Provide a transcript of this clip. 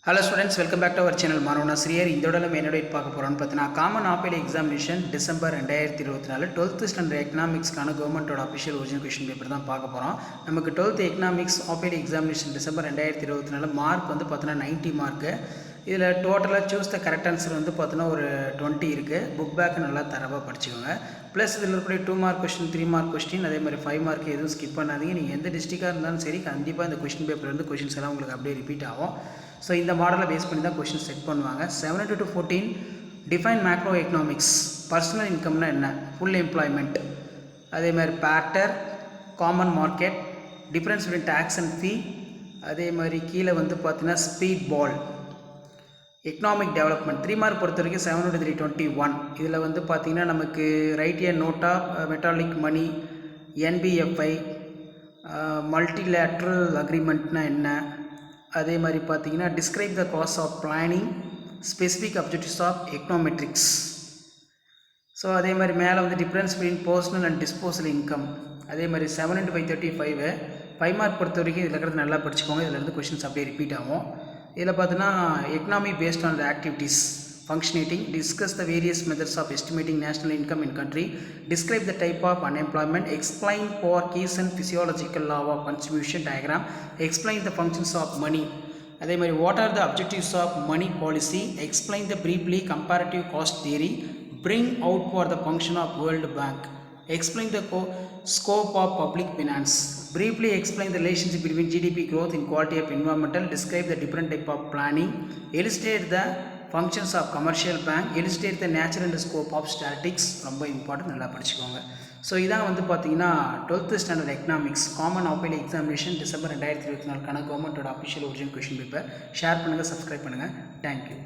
Hello students, welcome back to our channel. Marona Sriyer. இதோட நம்ம என்னோட பார்க்க போறோம்னு பார்த்தீனா காமன் ஆப்பிள் எக்ஸாமினேஷன் டிசம்பர் 2024 12th ஸ்டாண்டர்ட் எகனாமிக்ஸ்க்கான கவர்மெண்டோட அஃபிஷியல் ஒரிஜினல் क्वेश्चन பேப்பர் தான் பார்க்க போறோம். நமக்கு 12th economics apple examination December 2024 mark வந்து பார்த்தீனா 90 மார்க். இதில் டோட்டலாக சூஸ் த கரெக்ட் ஆன்சர் வந்து பார்த்தீங்கன்னா ஒரு 20 இருக்குது. புக் பேக் நல்லா தரவாக படிச்சுக்கோங்க. ப்ளஸ் இதில் இருக்கக்கூடிய 2 மார்க் கொஸ்டின் 3 மார்க் கொஸ்டின் அதே மாதிரி 5 மார்க் எதுவும் ஸ்கிப் பண்ணாதீங்க. நீங்கள் எந்த டிஸ்ட்ரிக்டாக இருந்தாலும் சரி கண்டிப்பாக இந்த கொஸ்டின் பேப்பர் வந்து கொஸ்டின்ஸ் எல்லாம் உங்களுக்கு அப்படியே ரிப்பீட் ஆகும். ஸோ இந்த மாடலை பேஸ் பண்ணி தான் கொஸ்டின் செட் பண்ணுவாங்க. 7 to 14 define macro economics. Personal இன்கம்னா என்ன, ஃபுல் எம்ப்ளாய்மெண்ட், அதே மாதிரி barter, common market, difference between tax and fee, அதே மாதிரி கீழே வந்து பார்த்தீங்கன்னா speed ball, economic development. 3 mark பொறுத்த வரைக்கும் 7 to 321. இதில் வந்து பார்த்திங்கன்னா நமக்கு write a note of metallic money, NBFI, multilateral அக்ரிமெண்ட்னா என்ன, அதே மாதிரி பார்த்திங்கன்னா describe the cause of planning, specific objectives of econometrics. So அதே மாதிரி மேலே வந்து difference between personal and disposal income. அதே மாதிரி 7 into 535 5 மார்க் பொறுத்த வரைக்கும் இதில் இருக்கிறது நல்லா படிச்சுக்கோங்க. இதில் இருந்து கொஷின்ஸ் அப்படியே ரிப்பீட் ஆகும். இதில் பார்த்தீங்கன்னா economy based on the activities functionating, discuss the various methods of estimating national income in country, describe the type of unemployment, explain for Keynes and physiological law of contribution diagram, explain the functions of money. அதே மாதிரி what are the objectives of money policy, explain the briefly comparative cost theory, bring out for the function of World Bank, explain the scope of public finance, briefly explain the relationship between GDP growth and quality of environmental, describe the different type of planning, illustrate the functions of commercial bank, illustrate the nature and scope of statistics. ரொம்ப important, நல்லா படிச்சுக்கோங்க. So இதான் வந்து பார்த்தீங்கன்னா 12th standard economics common ஆப்பிள் examination December 2024 கவர்மெண்ட்டோட official original question paper. Share பண்ணுங்கள், subscribe பண்ணுங்கள். தேங்க்யூ.